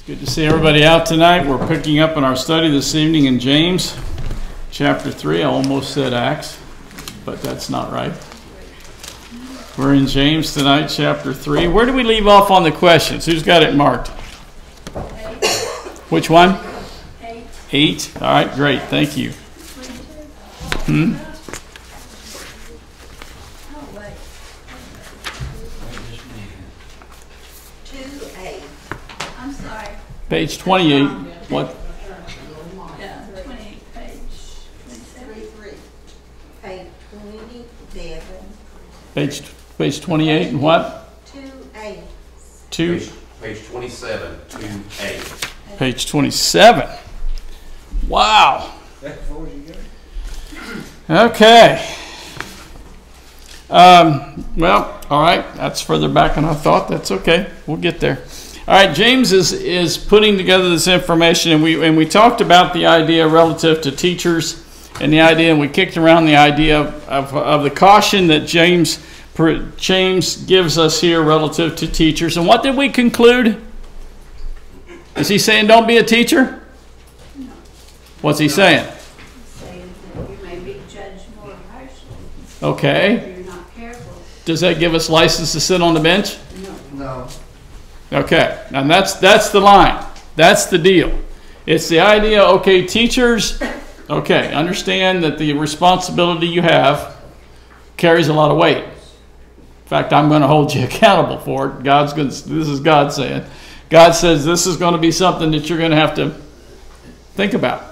Good to see everybody out tonight. We're picking up in our study this evening in James chapter 3. I almost said Acts, but that's not right. We're in James tonight, chapter 3. Where do we leave off on the questions? Who's got it marked? 8. Which one? 8. 8. All right, great. Thank you. 22. Oh, wait. 2A. I'm sorry. Page 28. What? Yeah, 28 page. 33. Page 27. Page 28 and what? 2A. 2. Page 27, 2A. Page 27. Wow. Okay. Well, all right. That's further back than I thought. That's okay. We'll get there. All right. James is putting together this information, and we talked about the idea relative to teachers, and the idea, and we kicked around the idea of the caution that James gives us here relative to teachers. And what did we conclude? Is he saying don't be a teacher? No. What's he saying? Saying that you may be judged more harshly Okay. if you're not careful. Does that give us license to sit on the bench? No. Okay. And that's the line. That's the deal. It's the idea, okay, teachers, okay, understand that the responsibility you have carries a lot of weight. In fact, I'm going to hold you accountable for it. This is God saying. God says this is going to be something that you're going to have to think about.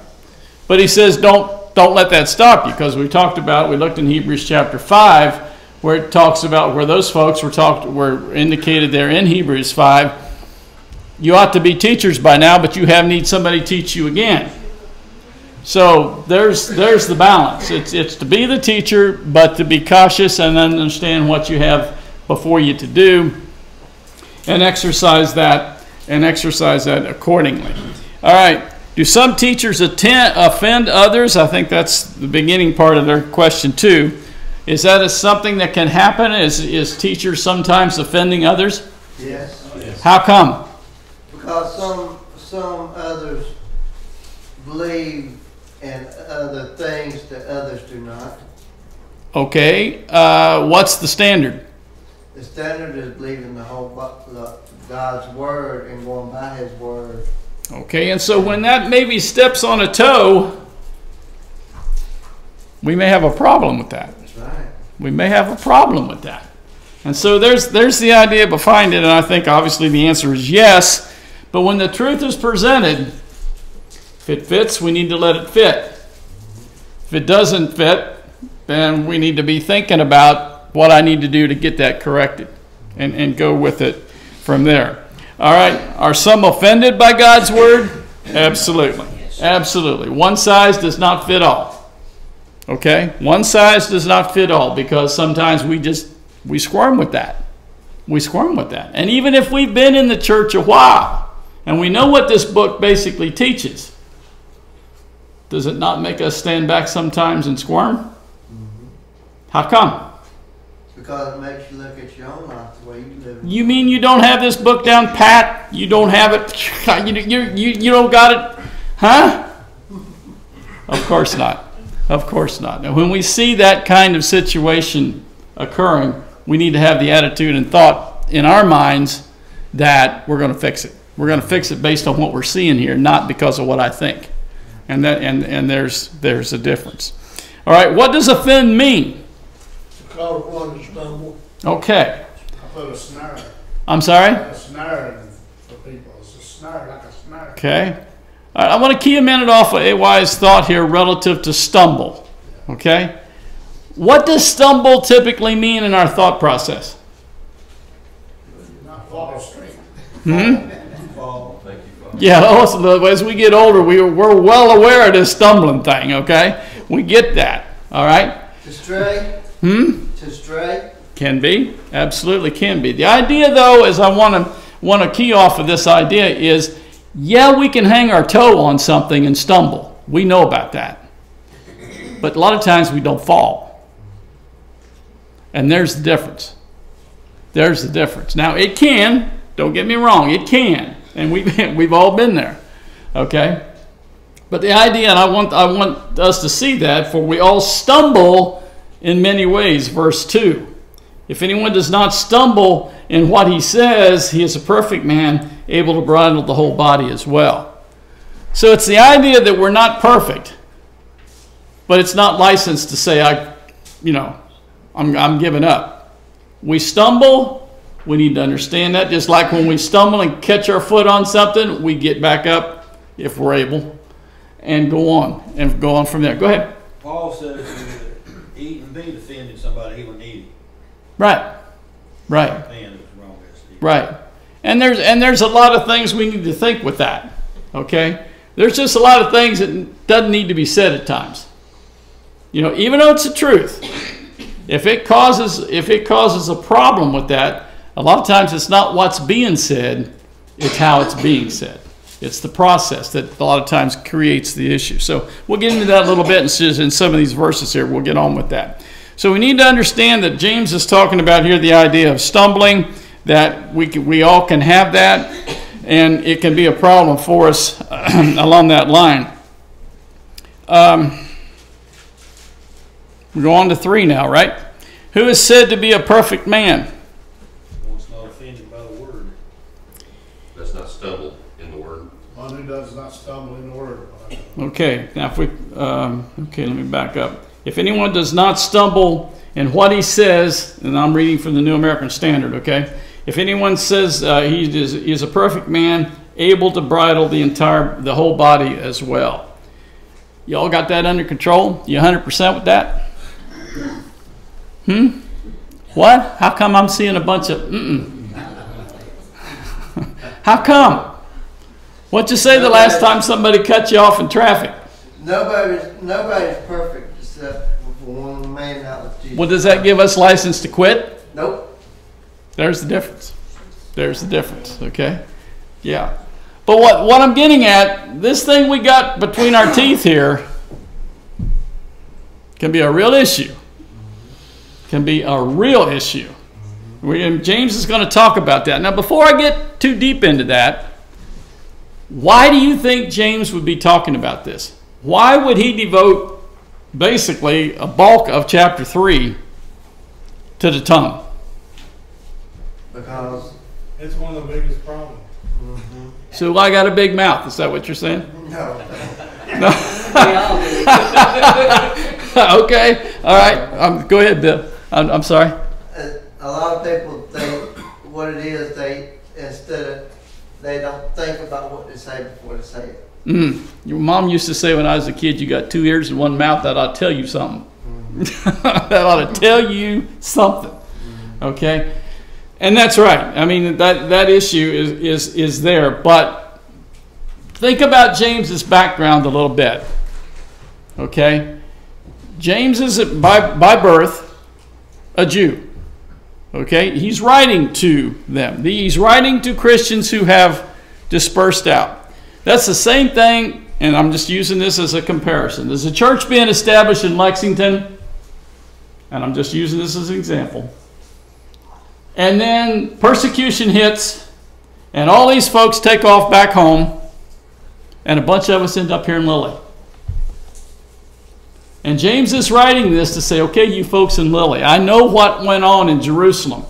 But he says don't let that stop you, because we talked about, we looked in Hebrews chapter 5 where it talks about where those folks were indicated there in Hebrews 5. You ought to be teachers by now, but you need somebody teach you again. So there's the balance. It's to be the teacher, but to be cautious and understand what you have before you to do, and exercise that accordingly. All right. Do some teachers offend others? I think that's the beginning part of their question too. Is that something that can happen? Is teachers sometimes offending others? Yes. How come? Because some others believe in other things that others do not. Okay. What's the standard? The standard is believing God's word and going by His word. Okay, and so when that maybe steps on a toe, we may have a problem with that. That's right. We may have a problem with that. And so there's the idea behind it, and I think obviously the answer is yes. But when the truth is presented, if it fits, we need to let it fit. If it doesn't fit, then we need to be thinking about what I need to do to get that corrected and go with it from there. All right. Are some offended by God's word? Absolutely. Absolutely. One size does not fit all. Okay? One size does not fit all, because sometimes we squirm with that. We squirm with that. And even if we've been in the church a while and we know what this book basically teaches, does it not make us stand back sometimes and squirm? Mm-hmm. How come? Because it makes you look at your own life the way you live. You mean you don't have this book down pat? You don't have it? You don't got it? Huh? Of course not. Of course not. Now, when we see that kind of situation occurring, we need to have the attitude and thought in our minds that we're going to fix it. We're going to fix it based on what we're seeing here, not because of what I think. And there's a difference. All right, what does offend mean? Cause one to stumble. Okay. I put a snare. I'm sorry? A snare for people. It's a snare, like a snare. Okay. All right, I want to key a minute off of A.Y.'s thought here relative to stumble. Okay. What does stumble typically mean in our thought process? Not fall straight. Fall. Thank you, Father. Yeah, also, as we get older, we're well aware of this stumbling thing, okay? We get that, all right? To stray? To stray? Can be. Absolutely can be. The idea, though, is I want to key off of this idea is, yeah, we can hang our toe on something and stumble. We know about that. But a lot of times we don't fall. And there's the difference. There's the difference. Now, it can, don't get me wrong, it can. And we've all been there, okay? But the idea, and I want us to see that, for we all stumble in many ways, verse 2. If anyone does not stumble in what he says, he is a perfect man, able to bridle the whole body as well. So it's the idea that we're not perfect, but it's not licensed to say, I'm giving up. We stumble, we need to understand that. Just like when we stumble and catch our foot on something, we get back up, if we're able, and go on from there. Go ahead. Paul said if he eat and be offended somebody, he would eat it. Right. Man, it was wrong. Right. And there's a lot of things we need to think with that. Okay? There's just a lot of things that doesn't need to be said at times. Even though it's the truth, if it causes a problem with that, a lot of times it's not what's being said, it's how it's being said. It's the process that a lot of times creates the issue. So we'll get into that a little bit in some of these verses here. We'll get on with that. So we need to understand that James is talking about here the idea of stumbling, that we all can have that, and it can be a problem for us along that line. We go on to 3 now, right? Who is said to be a perfect man? One's not offended by the word. Does not stumble in the word. One who does not stumble in the word. Okay, now let me back up. If anyone does not stumble in what he says, and I'm reading from the New American Standard, okay? If anyone says he is a perfect man, able to bridle the whole body as well. Y'all got that under control? You 100% with that? What? How come I'm seeing a bunch of How come? What'd you say the last time somebody cut you off in traffic? Nobody's perfect except for one man, that was Jesus. Well, does that give us license to quit? Nope. There's the difference. There's the difference, okay? Yeah. But what I'm getting at, this thing we got between our teeth here can be a real issue. Can be a real issue. James is going to talk about that. Now, before I get too deep into that, why do you think James would be talking about this? Why would he devote basically a bulk of chapter 3 to the tongue? Because It's one of the biggest problems. So I got a big mouth. Is that what you're saying? no, Okay. All right. Go ahead, Bill. I'm sorry. a lot of people think what it is, they don't think about what they say before they say it. Your mom used to say when I was a kid, you got 2 ears and 1 mouth. That ought to tell you something. That ought to tell you something. Okay? And that's right. I mean, that issue is there. But think about James's background a little bit. Okay? James is by birth a Jew. Okay? He's writing to them. He's writing to Christians who have dispersed out. That's the same thing, and I'm just using this as a comparison. There's a church being established in Lexington, and I'm just using this as an example. And then persecution hits, and all these folks take off back home, and a bunch of us end up here in Lilly. And James is writing this to say, okay, you folks in Lilly, I know what went on in Jerusalem.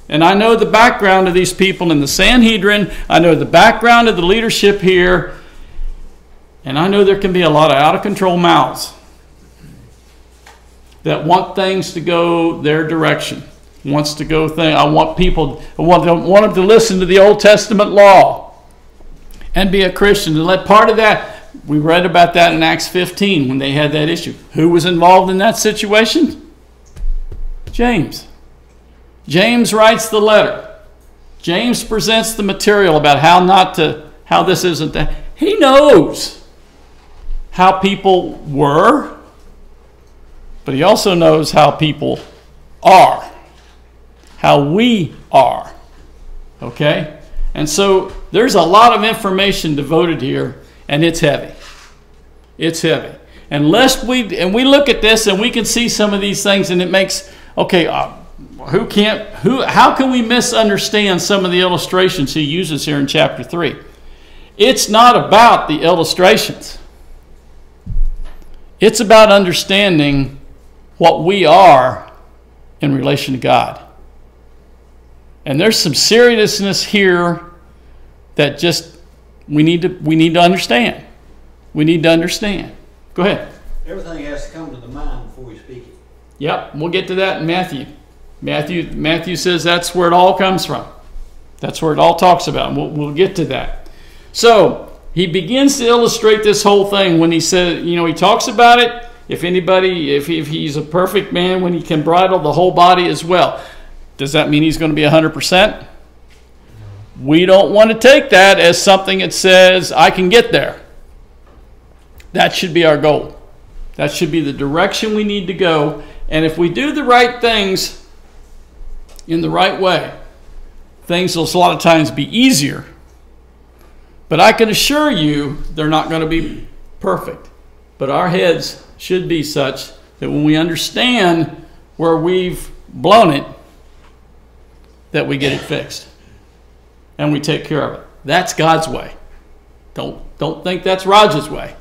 And I know the background of these people in the Sanhedrin. I know the background of the leadership here. And I know there can be a lot of out-of-control mouths that want things to go their direction. I want them to listen to the Old Testament law and be a Christian. And let part of that, we read about that in Acts 15 when they had that issue. Who was involved in that situation? James. James writes the letter. James presents the material about how this isn't that. He knows how people were, but he also knows how people are. How we are. Okay? And so there's a lot of information devoted here, and it's heavy. It's heavy. And we look at this and we can see some of these things, and it makes, okay, how can we misunderstand some of the illustrations he uses here in chapter 3? It's not about the illustrations. It's about understanding what we are in relation to God. And there's some seriousness here that just we need to understand. We need to understand. Go ahead. Everything has to come to the mind before you speak it. Yep, we'll get to that in Matthew. Matthew says that's where it all comes from. That's where it all talks about. And we'll get to that. So he begins to illustrate this whole thing when he says, he talks about it. If he's a perfect man, when he can bridle the whole body as well. Does that mean he's going to be 100%? We don't want to take that as something that says, I can get there. That should be our goal. That should be the direction we need to go. And if we do the right things in the right way, things will a lot of times be easier. But I can assure you they're not going to be perfect. But our heads should be such that when we understand where we've blown it, that we get it fixed. And we take care of it. That's God's way. Don't think that's Roger's way.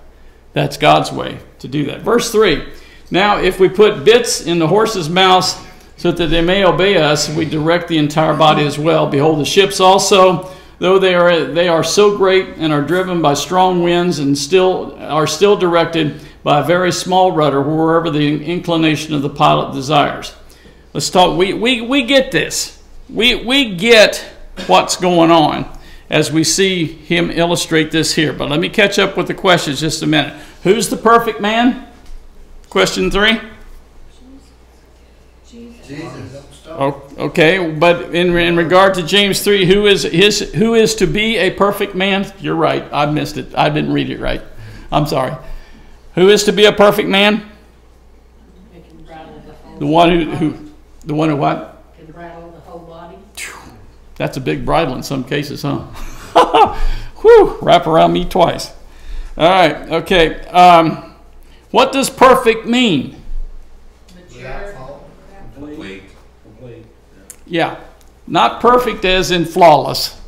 That's God's way to do that. Verse 3. Now, if we put bits in the horses' mouths so that they may obey us, we direct the entire body as well. Behold, the ships also, though they are so great and are driven by strong winds and are still directed by a very small rudder wherever the inclination of the pilot desires. Let's talk. We get this. We get what's going on as we see him illustrate this here. But let me catch up with the questions just a minute. Who's the perfect man? Question 3. Jesus. Oh, okay, but in regard to James 3, who is to be a perfect man? You're right. I missed it. I didn't read it right. I'm sorry. Who is to be a perfect man? The one who what? Can rattle the whole body. That's a big bridle in some cases, huh? Whew, wrap around me twice. All right, okay. What does perfect mean? Mature. Complete. Yeah, not perfect as in flawless,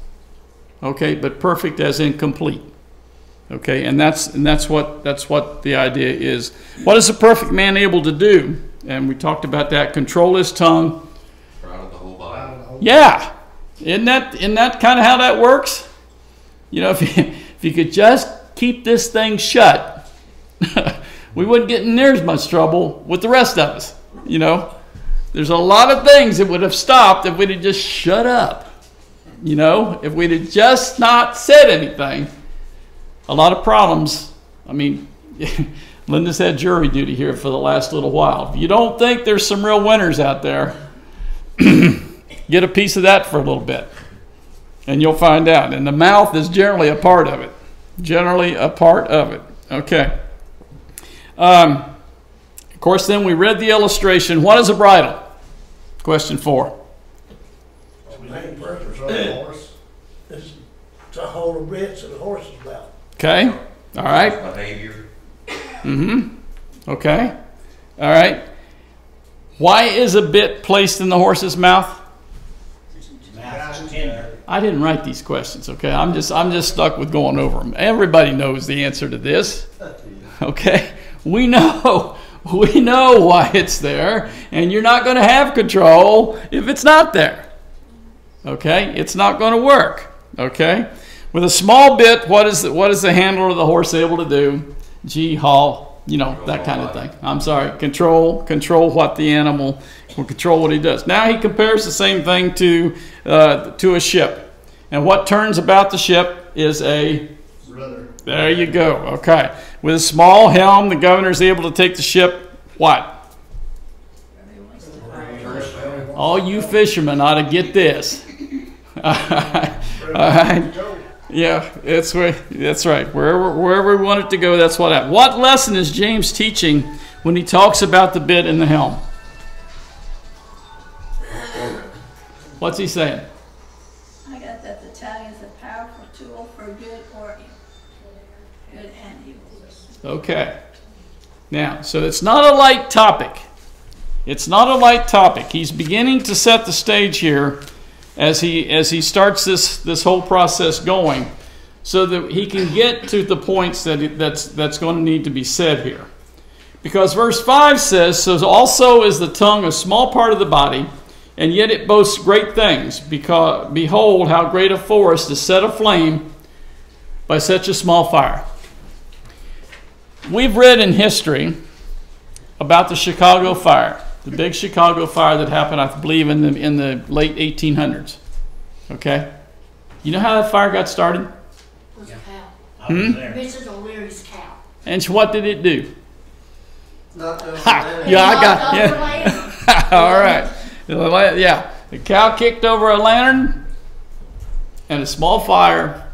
okay, but perfect as in complete, okay, and that's what the idea is. What is a perfect man able to do? And we talked about that. Control his tongue. Proud of the whole body. Yeah, isn't that kind of how that works? If you could just keep this thing shut, we wouldn't get in near as much trouble with the rest of us. There's a lot of things that would have stopped if we'd have just shut up. If we'd have just not said anything, a lot of problems. I mean, Linda's had jury duty here for the last little while. If you don't think there's some real winners out there, get a piece of that for a little bit, and you'll find out. And the mouth is generally a part of it. Generally a part of it. Okay. Of course, then we read the illustration. What is a bridle? Question 4. The main purpose of the horse is to hold the bits in the horse's mouth. Okay. All right. Behavior. Okay. All right. Why is a bit placed in the horse's mouth? Mouth tender. I didn't write these questions, okay? I'm just stuck with going over them. Everybody knows the answer to this. Okay? We know why it's there, and you're not going to have control if it's not there. Okay? It's not going to work. Okay? With a small bit, what is the handler of the horse able to do? Haul, that kind of thing. I'm sorry. Control what the animal will control what he does. Now he compares the same thing to a ship. And what turns about the ship is a Rudder. There you go. Okay. With a small helm, the governor is able to take the ship. What? All you fishermen ought to get this. All right. Yeah, that's right. Wherever we want it to go, that's what happens. What lesson is James teaching when he talks about the bit and the helm? What's he saying? I got that the tongue is a powerful tool for good or evil. Good and evil. Okay. Now, so it's not a light topic. It's not a light topic. He's beginning to set the stage here as he starts this whole process going. so that he can get to the points that's going to need to be said here. Because verse 5 says, so also is the tongue a small part of the body, and yet it boasts great things. Because behold, how great a forest is set aflame by such a small fire. We've read in history about the Chicago fire, the big Chicago fire that happened, I believe, in the late 1800s. Okay? You know how that fire got started? It was a cow. I was there. Mrs. O'Leary's cow. And what did it do? Not the Ha! Yeah, I got Knocked it. over Yeah. land. All right. Yeah. The cow kicked over a lantern, and a small fire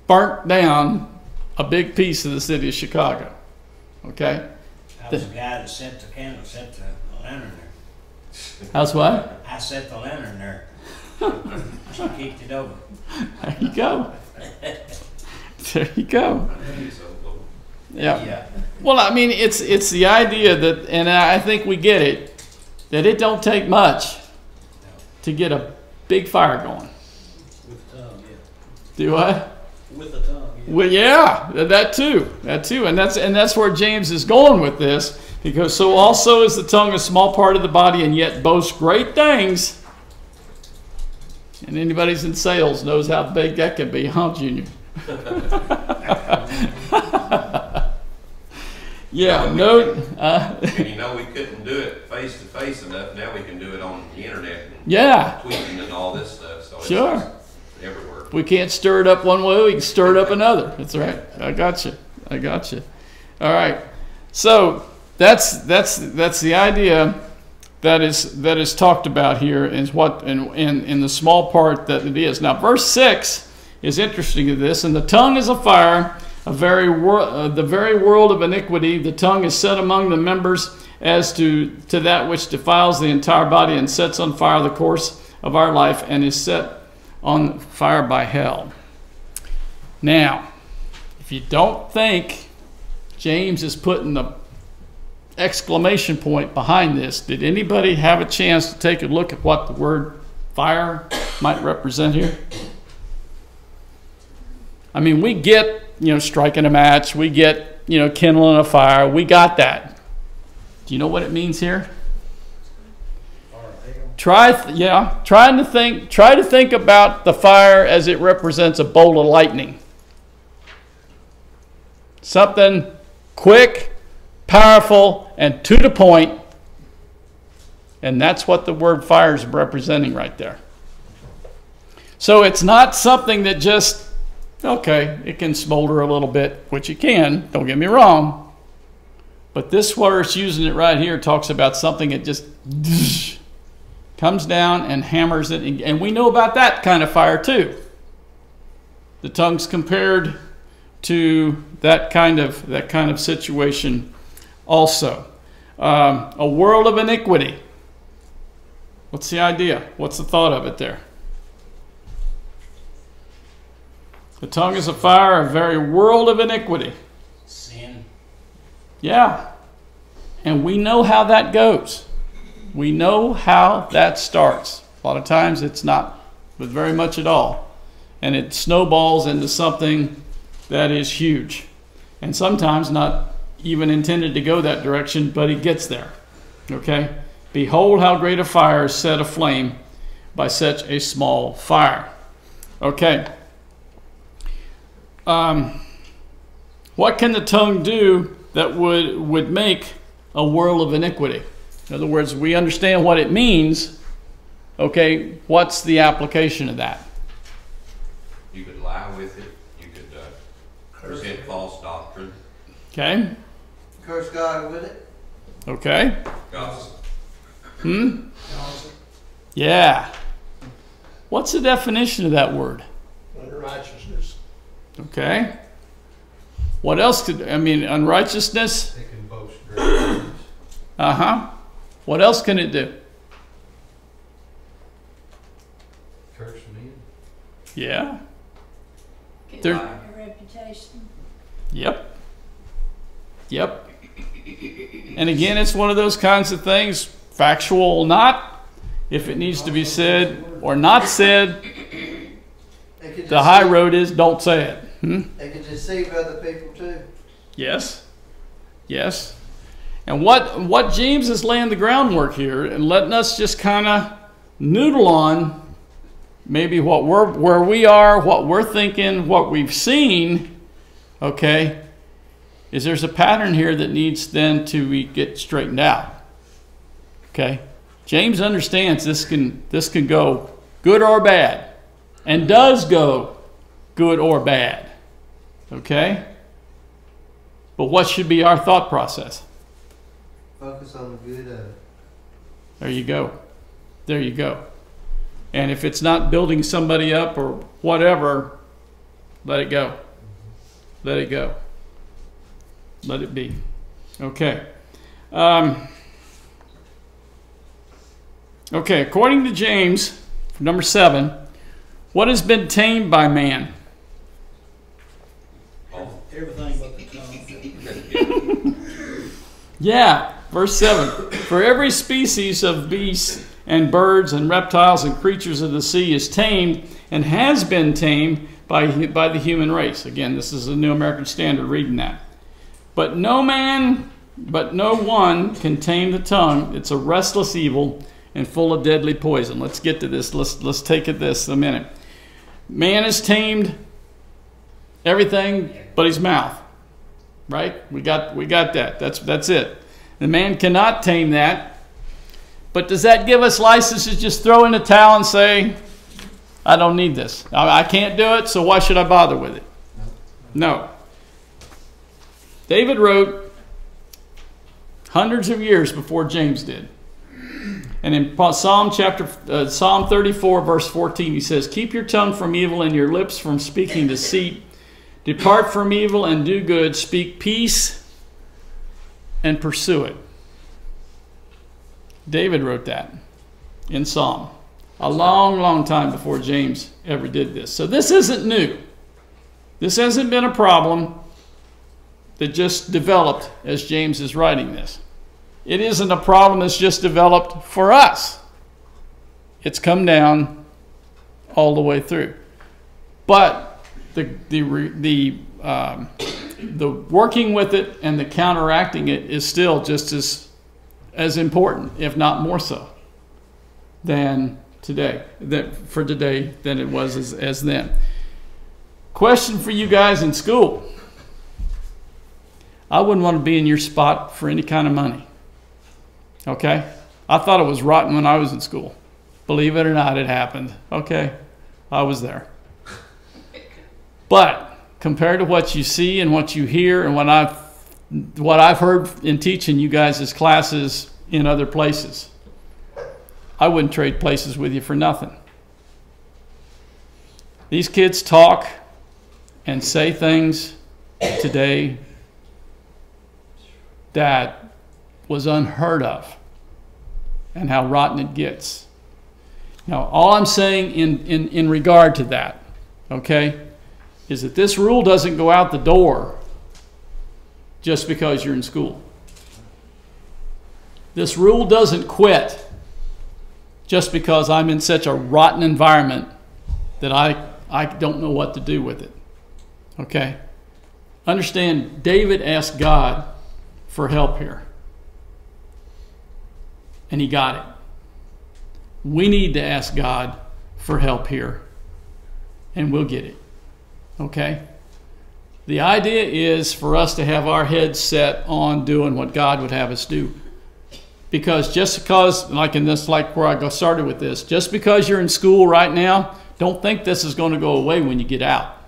burnt down a big piece of the city of Chicago. Okay? I was the guy that set the candle, set the lantern there. That's what? I set the lantern there. She kicked it over. There you go. There you go. Yeah. Yeah. Well, I mean, it's the idea that, and I think we get it, that it don't take much to get a big fire going. With the tongue, yeah. Do what? With the tongue, yeah. Well, yeah, that too, and that's where James is going with this, because so also is the tongue a small part of the body, and yet boasts great things. And anybody's in sales knows how big that can be, huh, Junior? Yeah, no. And you know, we couldn't do it face to face enough. Now we can do it on the internet. And Yeah. tweeting and all this stuff. So Sure. it's everywhere. We can't stir it up one way, we can stir it up another. That's right. I got you. All right. So that's the idea that is talked about here, is what in the small part that it is. Now, verse 6 is interesting to this. And the tongue is a fire, the very world of iniquity. The tongue is set among the members as to that which defiles the entire body and sets on fire the course of our life, and is set on fire by hell. Now, if you don't think James is putting the exclamation point behind this, did anybody have a chance to take a look at what the word fire might represent here? I mean, we get, striking a match, we get, kindling a fire, we got that. Do you know what it means here? Try to think about the fire as it represents a bolt of lightning. Something quick, powerful, and to the point. And that's what the word fire is representing right there. So it's not something that just, okay, it can smolder a little bit, which it can, don't get me wrong. But this where it's using it right here talks about something that just comes down and hammers it. And we know about that kind of fire too. The tongue's compared to that kind of situation also. A world of iniquity. What's the idea? What's the thought of it there? The tongue is a fire, a very world of iniquity. Sin. Yeah. And we know how that goes. We know how that starts. A lot of times it's not with very much at all. And it snowballs into something that is huge. And sometimes not even intended to go that direction, but it gets there. Okay? Behold how great a fire is set aflame by such a small fire. Okay. What can the tongue do that would make a world of iniquity? In other words, we understand what it means. Okay, what's the application of that? You could lie with it. You could present false doctrine. Okay. Curse God with it. Okay. Gossip. Yeah. What's the definition of that word? Unrighteousness. Okay. What else could, unrighteousness? It can boast great things. Uh-huh. What else can it do? Curse men. Yeah. Get There- your reputation. Yep. And again, it's one of those kinds of things, factual or not, if it needs to be said or not said, It could the just high say- road is don't say it. They can deceive other people too. Yes. Yes. And what James is laying the groundwork here and letting us just kind of noodle on maybe where we are, what we're thinking, what we've seen, okay, is there's a pattern here that needs then to get straightened out. Okay? James understands this can go good or bad, and does go good or bad. Okay? But what should be our thought process? Focus on the good of it. There you go. There you go. And if it's not building somebody up or whatever, let it go. Let it go. Let it be. Okay. Okay, according to James, number 7, what has been tamed by man? Everything but the tongue. Yeah, verse 7. For every species of beasts and birds and reptiles and creatures of the sea is tamed and has been tamed by the human race. Again, this is the New American Standard reading that. But no one can tame the tongue. It's a restless evil and full of deadly poison. Let's get to this. Let's take it this a minute. Man has tamed everything but his mouth. Right? We got that. That's it. The man cannot tame that. But does that give us license to just throw in a towel and say, I don't need this. I can't do it, so why should I bother with it? No. David wrote hundreds of years before James did. And in Psalm 34, verse 14, he says, keep your tongue from evil and your lips from speaking deceit. Depart from evil and do good. Speak peace and pursue it. David wrote that in Psalm a long, long time before James ever did this. So this isn't new. This hasn't been a problem that just developed as James is writing this. It isn't a problem that's just developed for us. It's come down all the way through. But the working with it and the counteracting it is still just as important, if not more so, than today. For today than it was as then. Question for you guys in school. I wouldn't want to be in your spot for any kind of money. Okay? I thought it was rotten when I was in school. Believe it or not, it happened. Okay? I was there. But compared to what you see and what you hear and what I've heard in teaching you guys' classes in other places, I wouldn't trade places with you for nothing. These kids talk and say things today that was unheard of, and how rotten it gets. Now, all I'm saying in regard to that, okay, is that this rule doesn't go out the door just because you're in school. This rule doesn't quit just because I'm in such a rotten environment that I don't know what to do with it. Okay? Understand, David asked God for help here. And he got it. We need to ask God for help here. And we'll get it. Okay? The idea is for us to have our heads set on doing what God would have us do. Because just because, like where I started with this, just because you're in school right now, don't think this is going to go away when you get out.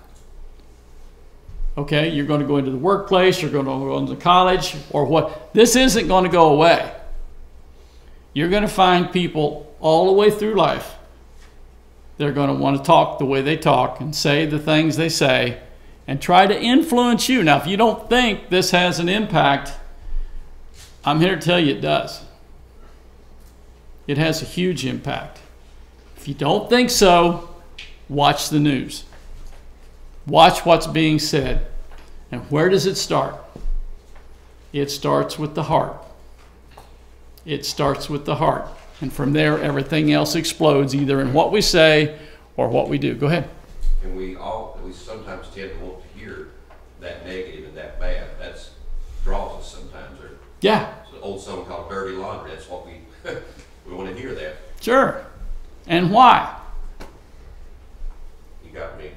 Okay? You're going to go into the workplace, you're going to go into college, or what. This isn't going to go away. You're going to find people all the way through life. They're going to want to talk the way they talk and say the things they say and try to influence you. Now, if you don't think this has an impact, I'm here to tell you it does. It has a huge impact. If you don't think so, watch the news. Watch what's being said. And where does it start? It starts with the heart. It starts with the heart. And from there, everything else explodes, either in what we say or what we do. Go ahead. And we sometimes tend to want to Yeah, It's an old song called Dirty Laundry. That's what we we want to hear that. sure. And why? You got me.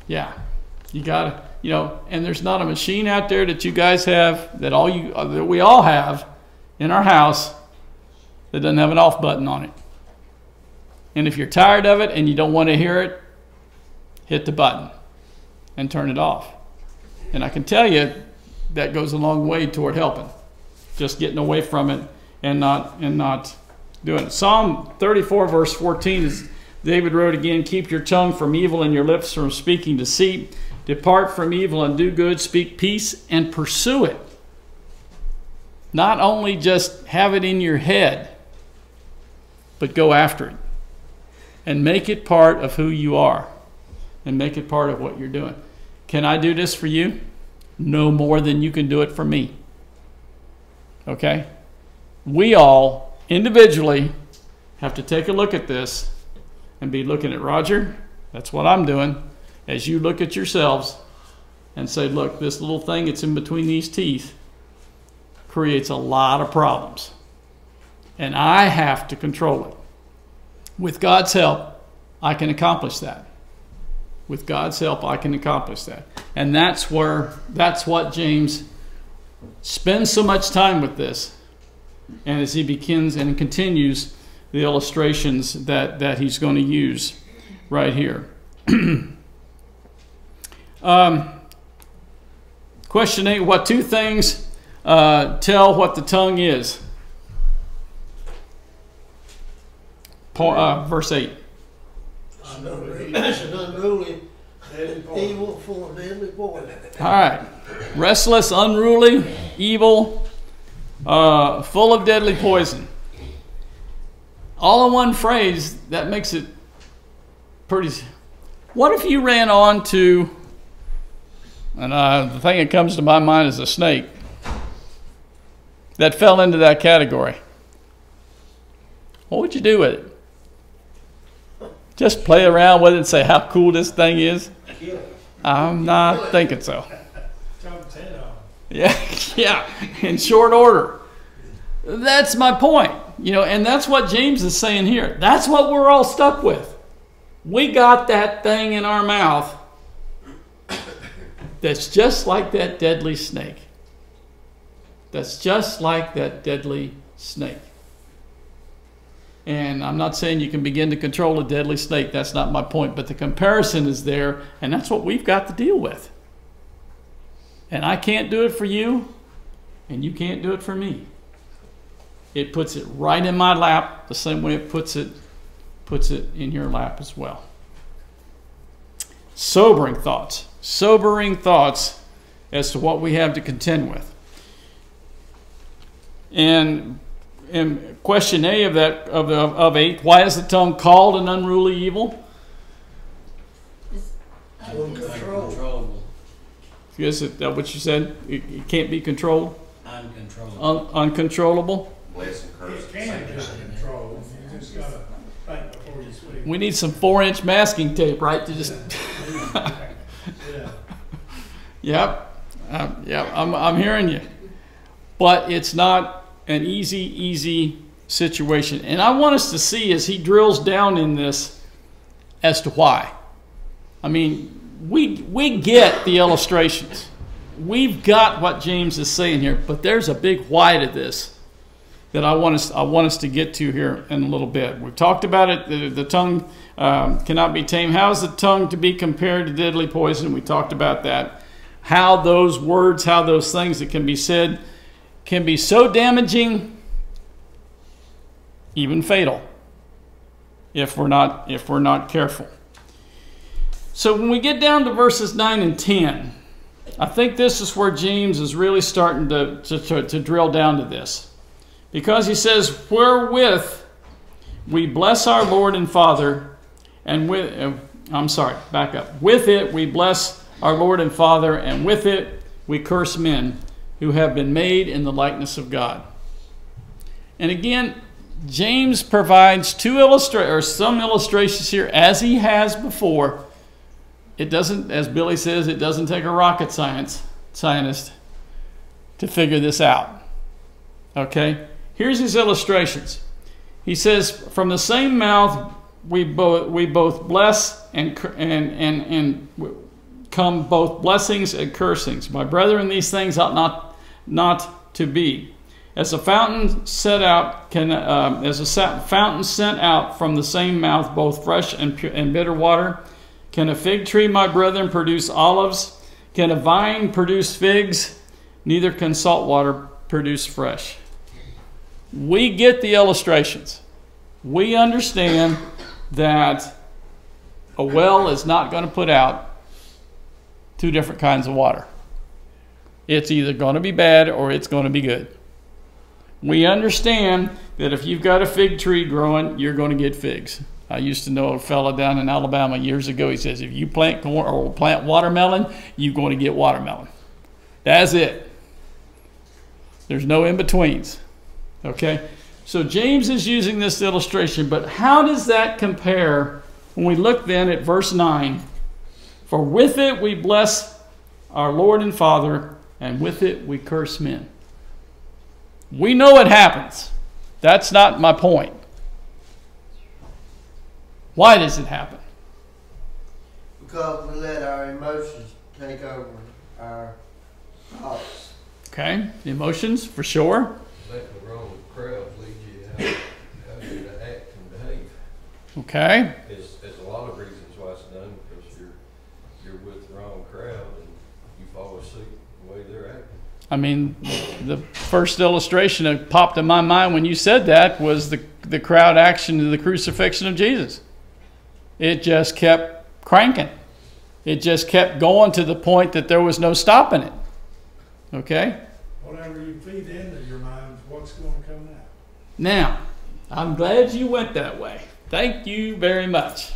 Yeah, you gotta, you know, and there's not a machine out there that you guys have, that that we all have in our house, that doesn't have an off button on it. And if you're tired of it and you don't want to hear it, hit the button and turn it off. And I can tell you that goes a long way toward helping, just getting away from it and not doing it. Psalm 34 verse 14 is, David wrote again, keep your tongue from evil and your lips from speaking deceit. Depart from evil and do good, speak peace and pursue it. Not only just have it in your head, but go after it. And make it part of who you are. And make it part of what you're doing. Can I do this for you? No more than you can do it for me. Okay? We all, individually, have to take a look at this and be looking at Roger. That's what I'm doing. As you look at yourselves and say, look, this little thing that's in between these teeth creates a lot of problems. And I have to control it. With God's help, I can accomplish that. With God's help, I can accomplish that. And that's what James spends so much time with this. And as he begins and continues the illustrations that he's going to use right here. Question 8, what two things tell what the tongue is? Verse 8. It's an unruly, evil, full of deadly poison. All right. Restless, unruly, evil, full of deadly poison. All in one phrase, that makes it pretty. What if you ran on to, and the thing that comes to my mind is a snake that fell into that category? What would you do with it? Just play around with it and say how cool this thing is? I'm not thinking so. Yeah, yeah, in short order. That's my point. You know, and that's what James is saying here. That's what we're all stuck with. We got that thing in our mouth that's just like that deadly snake. That's just like that deadly snake. And I'm not saying you can begin to control a deadly snake. That's not my point. But the comparison is there, and that's what we've got to deal with. And I can't do it for you, and you can't do it for me. It puts it right in my lap the same way it puts it in your lap as well. Sobering thoughts. Sobering thoughts as to what we have to contend with. And question A of 8, why is the tongue called an unruly evil? Uncontrollable. Is that what you said? It can't be controlled? Uncontrollable. Uncontrollable? Bless and curse. It can be controlled. You just gotta think before you speak. We need some 4-inch masking tape, right? To just. Yeah. Yep. I'm hearing you. But it's not an easy situation. And I want us to see as he drills down in this as to why. I mean, we get the illustrations. We've got what James is saying here, but there's a big why to this that I want us to get to here in a little bit. We've talked about it. The tongue cannot be tamed. How is the tongue to be compared to deadly poison? We talked about that. How those words, how those things that can be said can be so damaging, even fatal, if we're not careful. So when we get down to verses 9 and 10, I think this is where James is really starting to drill down to this. Because he says, wherewith we bless our Lord and Father, and with it we bless our Lord and Father, and with it we curse men who have been made in the likeness of God. And again, James provides some illustrations here, as he has before. It doesn't, as Billy says, it doesn't take a rocket scientist to figure this out. Okay? Here's his illustrations. He says, from the same mouth we both bless and come both blessings and cursings. My brethren, these things ought not to be. As a fountain sent out from the same mouth both fresh and bitter water, can a fig tree, my brethren, produce olives? Can a vine produce figs? Neither can salt water produce fresh. We get the illustrations. We understand that a well is not going to put out two different kinds of water. It's either going to be bad or it's going to be good. We understand that if you've got a fig tree growing, you're going to get figs. I used to know a fella down in Alabama years ago. He says, if you plant corn or plant watermelon, you're going to get watermelon. That's it. There's no in-betweens. Okay? So James is using this illustration, but how does that compare when we look then at verse 9? For with it we bless our Lord and Father, and with it we curse men. We know it happens. That's not my point. Why does it happen? Because we let our emotions take over our thoughts. Okay, the emotions, for sure. Let the wrong crowd lead you how you to act and behave. Okay. There's a lot of reasons why it's done, because you're with the wrong crowd and you follow suit the way they're acting. I mean, the first illustration that popped in my mind when you said that was the crowd action to the crucifixion of Jesus. It just kept cranking. It just kept going to the point that there was no stopping it. Okay? Whatever you feed into your mind is what's going to come out. Now, I'm glad you went that way. Thank you very much.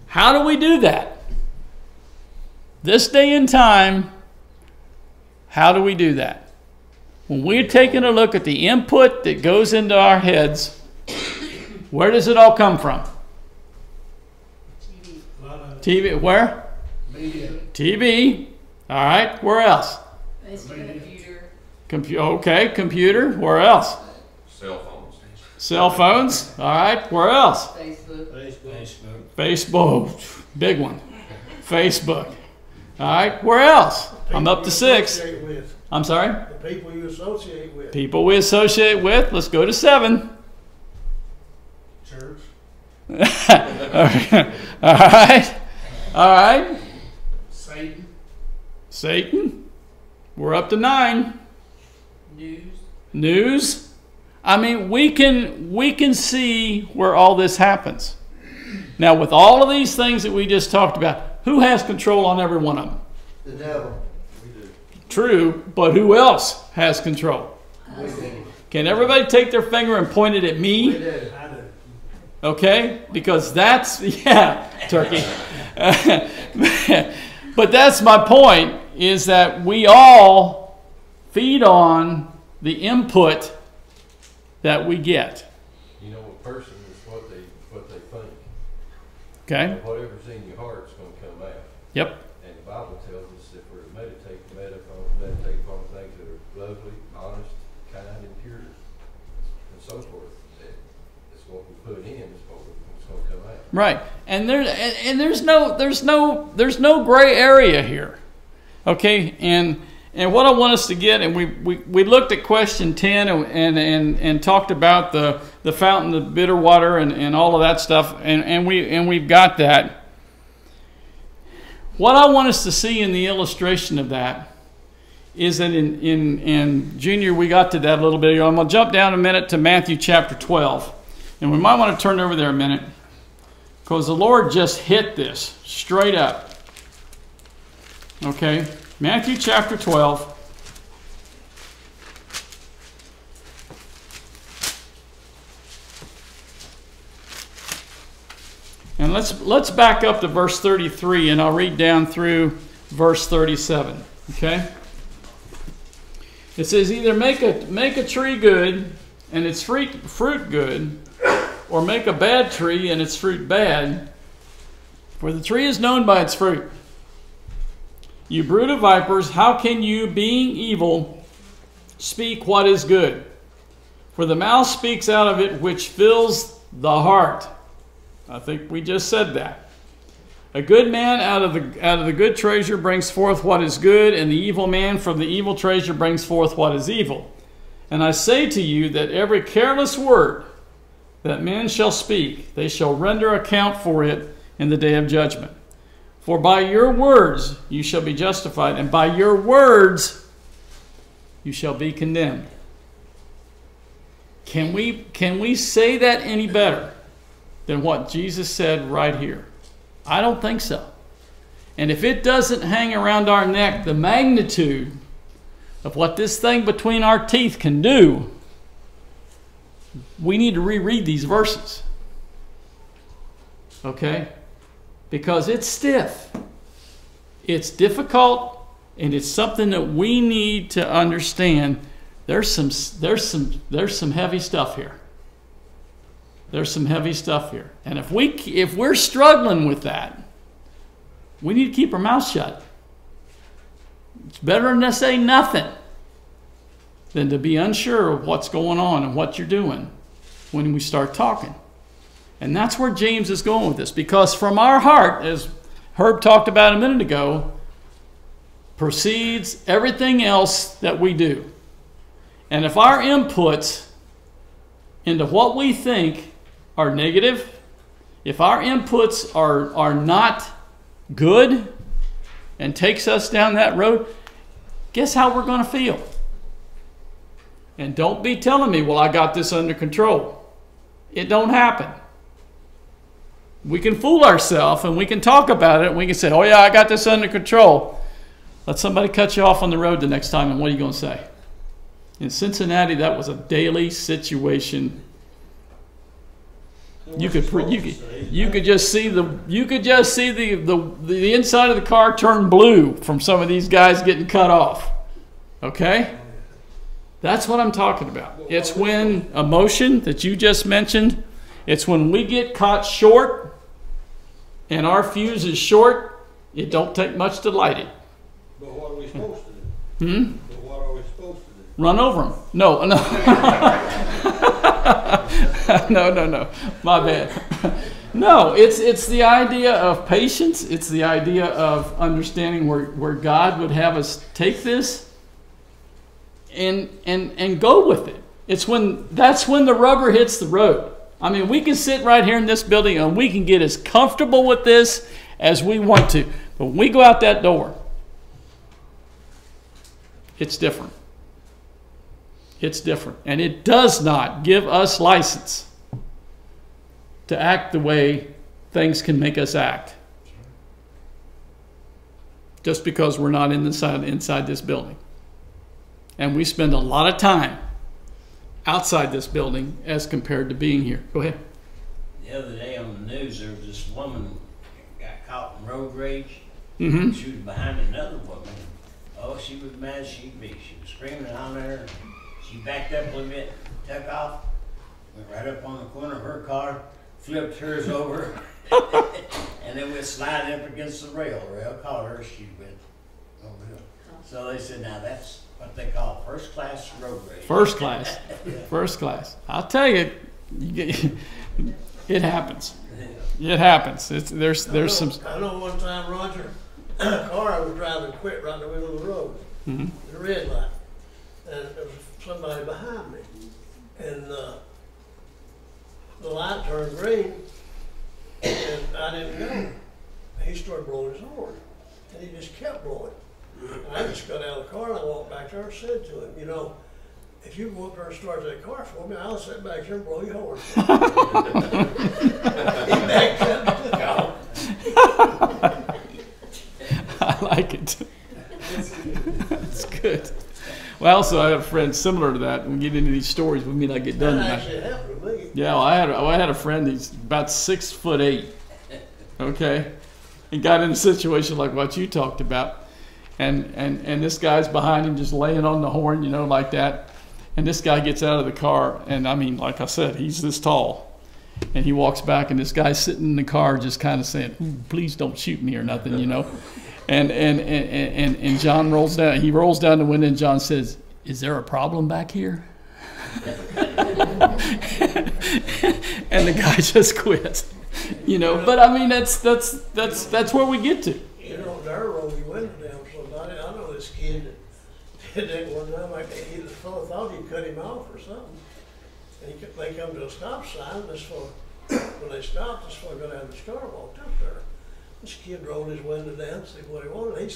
How do we do that? This day and time, how do we do that? When we're taking a look at the input that goes into our heads, where does it all come from? TV. Where? Media. TV. All right. Where else? Computer. Okay. Computer. Where else? Cell phones. Cell phones. All right. Where else? Facebook. Facebook. Big one. Facebook. All right. Where else? I'm up to 6. I'm sorry? The people you associate with. People we associate with. Let's go to 7. Church. All right. All right. Satan. Satan. We're up to 9. News. I mean, we can see where all this happens. Now, with all of these things that we just talked about, who has control on every one of them? The devil. True, but who else has control? We do. Can everybody take their finger and point it at We me? do. I do. Okay? Because that's, yeah, turkey. But that's my point, is that we all feed on the input that we get. You know, a person is what they think. Okay? Whatever's in your heart's going to come out. Yep. And the Bible tells us if we're to meditate upon things that are lovely, honest, kind, and pure, and so forth, it's what we put in is what's going to come out. Right. And there's no gray area here. Okay? And what I want us to get, and we looked at question 10 and talked about the fountain, the bitter water, and all of that stuff, and we've got that. What I want us to see in the illustration of that is that in Junior, we got to that a little bit ago. I'm going to jump down a minute to Matthew chapter 12. And we might want to turn over there a minute, because the Lord just hit this straight up. Okay? Matthew chapter 12. And let's back up to verse 33, and I'll read down through verse 37. Okay? It says, either make a tree good and its fruit good, or make a bad tree and its fruit bad, for the tree is known by its fruit. You brood of vipers, how can you, being evil, speak what is good. For the mouth speaks out of it which fills the heart. I think we just said that. A good man out of the good treasure brings forth what is good, and the evil man from the evil treasure brings forth what is evil. And I say to you that every careless word that men shall speak, they shall render account for it in the day of judgment. For by your words you shall be justified, and by your words you shall be condemned. Can we say that any better than what Jesus said right here? I don't think so. And if it doesn't hang around our neck, the magnitude of what this thing between our teeth can do, we need to reread these verses. Okay? Because it's stiff. It's difficult, and it's something that we need to understand. There's some heavy stuff here. There's some heavy stuff here. And if we're struggling with that, we need to keep our mouth shut. It's better than to say nothing than to be unsure of what's going on and what you're doing when we start talking. And that's where James is going with this. Because from our heart, as Herb talked about a minute ago, proceeds everything else that we do. And if our inputs into what we think are negative, if our inputs are not good and takes us down that road, guess how we're going to feel? And don't be telling me, well, I got this under control. It don't happen. We can fool ourselves and we can talk about it and we can say, oh yeah, I got this under control. Let somebody cut you off on the road the next time, and what are you going to say? In Cincinnati, that was a daily situation. You could just see the inside of the car turn blue from some of these guys getting cut off. Okay? That's what I'm talking about. It's when emotion that you just mentioned, it's when we get caught short and our fuse is short, it don't take much to light it. But what are we supposed to do? But what are we supposed to do? Run over them. No. No. My bad. No, it's the idea of patience. It's the idea of understanding where God would have us take this and go with it. That's when the rubber hits the road. I mean, we can sit right here in this building and we can get as comfortable with this as we want to. But when we go out that door, it's different. It's different. And it does not give us license to act the way things can make us act. Just because we're not inside this building. And we spend a lot of time outside this building as compared to being here. Go ahead. The other day on the news, there was this woman got caught in road rage. Mm-hmm. She was behind another woman. Oh, she was mad as she'd be. She was screaming on her. She backed up a little bit, took off, went right up on the corner of her car, flipped hers over, and then went sliding up against the rail. The rail caught her, she went over hill. So they said, now that's what they call first class road rage. First class. First class. I'll tell you, it happens. It happens. There's some. I know one time, Roger, a car I was driving quit right in the middle of the road. Mm-hmm. The red light. And there was somebody behind me. And the light turned green, and I didn't know. He started blowing his horn, and he just kept blowing. And I just got out of the car and I walked back there and said to him, you know, if you go up there and start that car for me, I'll sit back here and blow your horn. He backed up and took off. I like it. That's good. Well, also I have a friend similar to that. We get into these stories, we may not get done That tonight. actually happened to me. Yeah, well, I had a friend. He's about 6'8". Okay, and got in a situation like what you talked about, and this guy's behind him, just laying on the horn, you know, like that. And this guy gets out of the car, and I mean, like I said, he's this tall, and he walks back, and this guy's sitting in the car, just kind of saying, "Ooh, please don't shoot me" or nothing, you know. And John rolls down. He rolls down the window, and John says, is there a problem back here? And the guy just quit. You know, but I mean, that's where we get to. You know, there rolled your window down somebody. I know this kid that did that one time. Like he thought he cut him off or something. And they come to a stop sign. When they stopped, this fellow got out of his car, walked up there. This kid rolled his window down, see what he wanted. He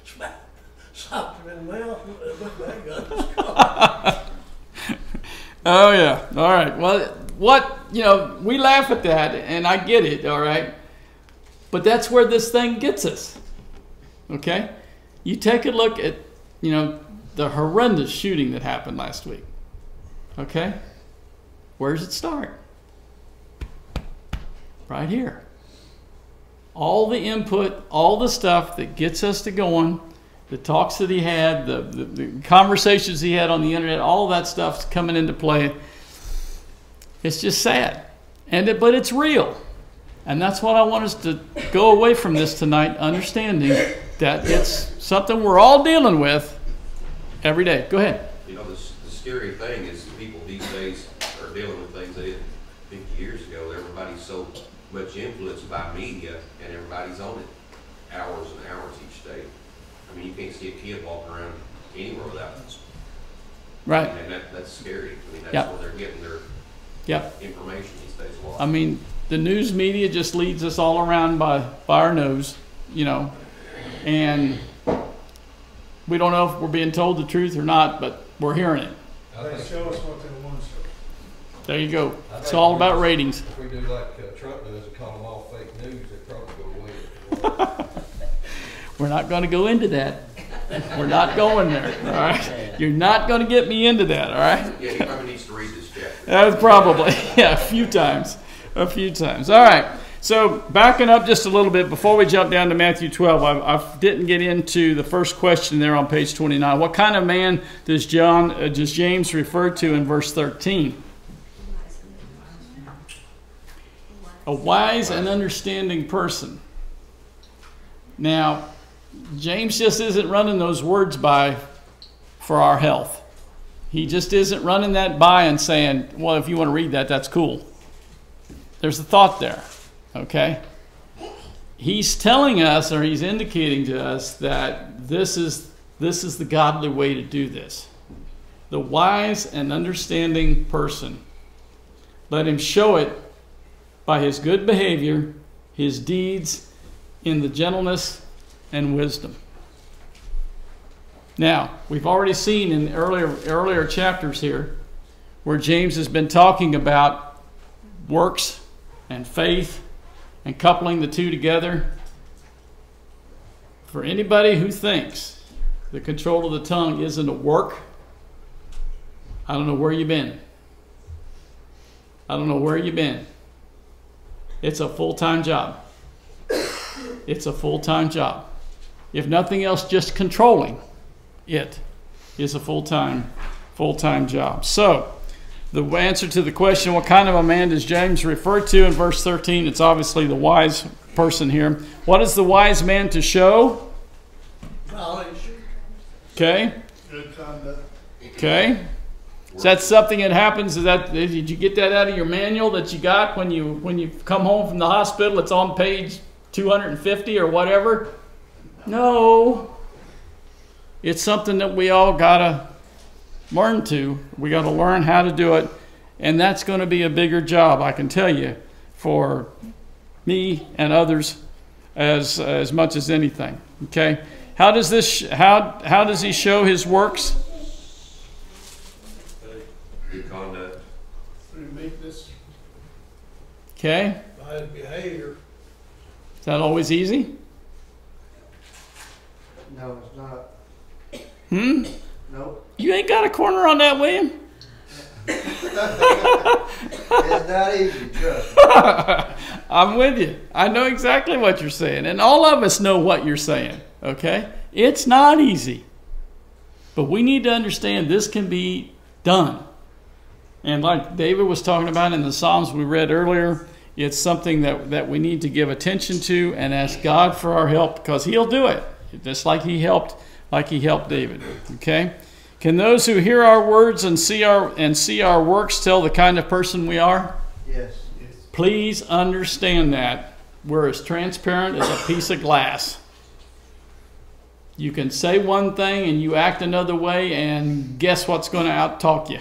slapped him in the mouth and looked back, got his car. Oh yeah. All right. Well, we laugh at that, and I get it. All right. But that's where this thing gets us. Okay. You take a look at, the horrendous shooting that happened last week. Okay. Where does it start? Right here. All the input, all the stuff that gets us to going, the talks that he had, the conversations he had on the internet, all that stuff's coming into play. It's just sad. But it's real. And that's what I want us to go away from this tonight, understanding that it's something we're all dealing with every day. Go ahead. The scary thing is people these days are dealing with things they did 50 years ago. Everybody's so much influenced by media, and everybody's on it hours and hours each day. I mean, you can't see a kid walking around anywhere without this. Right. And that's scary. I mean, that's Yep. where they're getting their information these days. A lot. I mean, the news media just leads us all around by our nose, and we don't know if we're being told the truth or not, but we're hearing it. I think, Show us what they want us to. There you go. I It's think all we about just- ratings. if we do like Trump does and call them all fake news, they probably go away. We're not going to go into that. We're not going there, all right? You're not going to get me into that, all right? Yeah, he probably needs to read this chapter. That's probably, a few times. All right. So backing up just a little bit, before we jump down to Matthew 12, I didn't get into the first question there on page 29. What kind of man does James refer to in verse 13? A wise and understanding person. Now, James just isn't running those words by for our health. He just isn't running that by and saying, well, if you want to read that, that's cool. There's a thought there, okay? He's telling us, or he's indicating to us, that this is the godly way to do this. The wise and understanding person. Let him show it by his good behavior, his deeds, in the gentleness and wisdom. Now, we've already seen in earlier chapters here where James has been talking about works and faith and coupling the two together. For anybody who thinks the control of the tongue isn't a work, I don't know where you've been. It's a full-time job. It's a full-time job. If nothing else, just controlling it is a full-time job. So, the answer to the question, what kind of a man does James refer to in verse 13? It's obviously the wise person here. What is the wise man to show? Knowledge. Okay. Good conduct. Okay. Is that something that happens? Did you get that out of your manual that you got when you come home from the hospital? It's on page 250 or whatever? No. It's something that we all gotta learn to. We gotta learn how to do it, and that's going to be a bigger job, I can tell you, for me and others as much as anything. Okay. How does he show his works? Good conduct. Through meekness. Okay. By his behavior. Is that always easy? No, it's not. Nope. You ain't got a corner on that, William. It's not easy, trust me. I'm with you. I know exactly what you're saying. And all of us know what you're saying. Okay? It's not easy. But we need to understand this can be done. And like David was talking about in the Psalms we read earlier, it's something that we need to give attention to and ask God for our help, because he'll do it. Just like he helped David. Okay? Can those who hear our words and see our works tell the kind of person we are? Yes. Please understand that we're as transparent as a piece of glass. You can say one thing and you act another way, and guess what's going to out-talk you?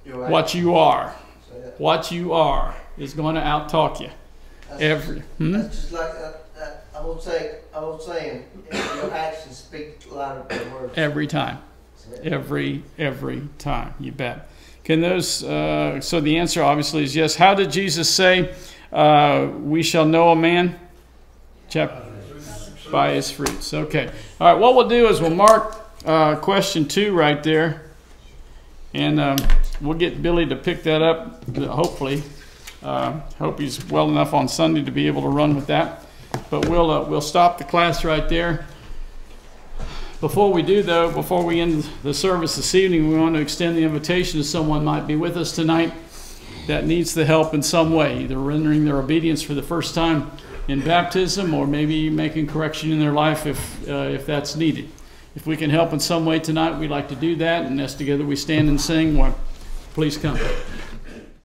You're right. What you are. Say it. What you are is going to out-talk you. That's just like I was saying, your actions speak louder than words. Every time. Say it. Every time. You bet. Can those, so the answer obviously is yes. How did Jesus say, we shall know a man? By his fruits. Okay. All right, what we'll do is we'll mark question 2 right there. And we'll get Billy to pick that up, hopefully. Hope he's well enough on Sunday to be able to run with that. But we'll stop the class right there. Before we do, though, before we end the service this evening, we want to extend the invitation to someone might be with us tonight that needs the help in some way, either rendering their obedience for the first time in baptism, or maybe making correction in their life if that's needed. If we can help in some way tonight, we'd like to do that. And as together we stand and sing, well, please come.